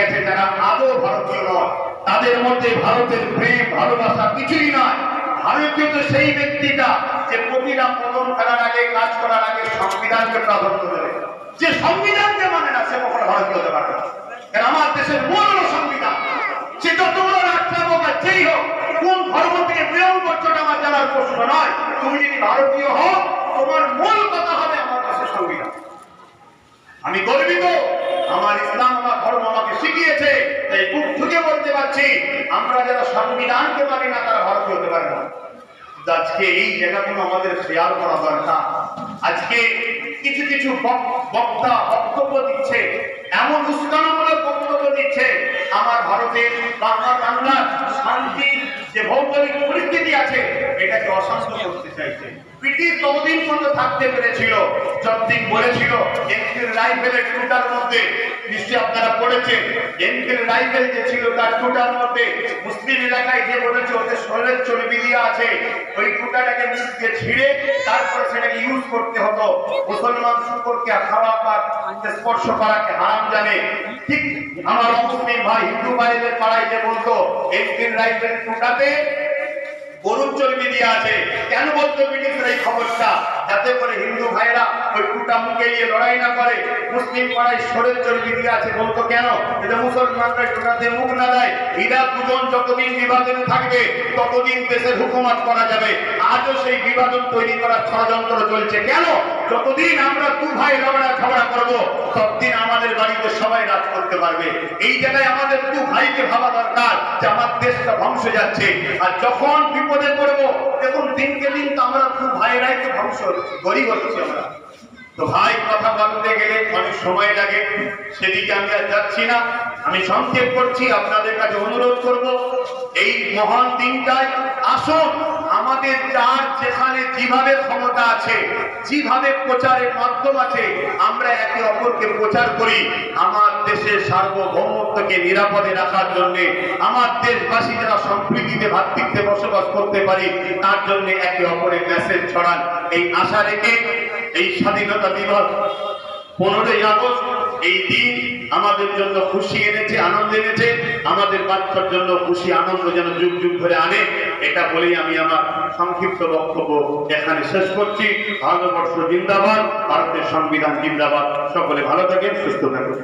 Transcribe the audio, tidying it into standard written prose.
গেছে যারা আদৌ ভারতীয় নয়, তাদের মধ্যে ভারতের প্রেম ভালোবাসা কিছুই নয়। ভারতীয় তো সেই ব্যক্তিটা যে প্রতিটা কদম ফেলার আগে, কাজ করার আগে সংবিধানকে প্রাধান্য দেবে। যে সংবিধানকে মানে না সে কখনো ভারতীয় হতে পারে না। কারণ আমার দেশের মূল হলো সংবিধান। সে যত বড় রাষ্ট্র হোক আর যেই হোক, কোন ধর্ম থেকে বিলং করছো আমার জানার প্রশ্ন নয়। তুমি যদি ভারতীয় হও, তোমার মূল কথা হবে আমার দেশের সংবিধান। আমি গর্বিত, আমার ইসলাম আমার ধর্ম আমাকে শিখিয়েছে, তাই বুক ঠুকে বলতে পারছি আমরা যারা সংবিধানকে মানি না তারা ভারতীয় হতে পারে না। আজকে এই জায়গাগুলো আমাদের খেয়াল করা দরকার। আজকে কিছু কিছু বক্তা বক্তব্য দিচ্ছে, এমন উস্কানিমূলক বক্তব্য দিচ্ছে আমার ভারতের বাংলার শান্তির যে ভৌগোলিক পরিস্থিতি আছে এটাকে অশান্ত করতে চাইছে। ব্রিটিশ ততদিন পর্যন্ত থাকতে পেরেছিল যতদিন বলেছিল এনফিল্ড রাইফেলের টুটার মধ্যে, নিশ্চয়ই আপনারা পড়েছেন, এনফিল্ড রাইফেল যে ছিল তার টুটার মধ্যে মুসলিম এলাকায় যে বলেছে ওদের শরীরের চর্বি দিয়ে আছে, ওই টুটাটাকে নিচে ছিঁড়ে তারপরে সেটাকে ইউজ করতে হতো। মুসলমান শুকরকে খাওয়া বা স্পর্শ করাকে হারাম জানে। ঠিক আমার মুসলিম ভাই হিন্দু ভাইদের পাড়ায় যে বলতো এনফিল্ড রাইফেল টুটাতে গরুর চর্বি দিয়ে আছে, কেন বলতো ব্রিটিশরা এই খবরটা? যাতে করে হিন্দু ভাইরা ওই টুটা মুখে নিয়ে লড়াই না করে। মুসলিম পাড়ায় শরীর চর্বি দিয়ে আছে বলতো কেন? এটা মুসলমানরা টুটাতে মুখ না দেয়। এরা দুজন যতদিন বিভাজনে থাকবে ততদিন দেশের হুকুমত করা যাবে। আজও সেই বিভাজন তৈরি করার ষড়যন্ত্র চলছে। কেন? যতদিন আমরা দু ভাই ঝগড়া করবো ততদিন আমাদের বাড়িতে সবাই রাজ করতে পারবে। এই জায়গায় আমাদের দু ভাইকে ভাবা দরকার যে আমার দেশটা ধ্বংস যাচ্ছে, আর যখন বিপদে পড়বো দেখুন দিনকে দিন তো আমরা দু ভাইরাই তো ধ্বংস হচ্ছে, গরিব হচ্ছে আমরা। তো ভাই কথা বলতে গেলে অনেক সময় লাগে, সেদিকে আমি আর যাচ্ছি না। আমি সংক্ষেপ করছি, আপনাদের কাছে অনুরোধ করব এই মহান দিনটায় আসুন আমাদের যার যেখানে যেভাবে ক্ষমতা আছে, যেভাবে প্রচারের মাধ্যম আছে, আমরা একে অপরকে প্রচার করি আমার দেশের সার্বভৌমত্বকে নিরাপদে রাখার জন্য, আমার দেশবাসী যারা সম্প্রীতিতে ভ্রাতৃত্বে বসবাস করতে পারি তার জন্য একে অপরের মেসেজ ছড়ান। এই আশা রেখে এই স্বাধীনতা দিবস 15ই আগস্ট এই দিন আমাদের জন্য খুশি এনেছে, আনন্দ এনেছে, আমাদের বাচ্চার জন্য খুশি আনন্দ যেন যুগ যুগ ধরে আনে, এটা বলেই আমি আমার সংক্ষিপ্ত বক্তব্য এখানে শেষ করছি। ভারতবর্ষ জিন্দাবাদ, ভারতের সংবিধান জিন্দাবাদ। সকলে ভালো থাকেন, সুস্থ থাকুন।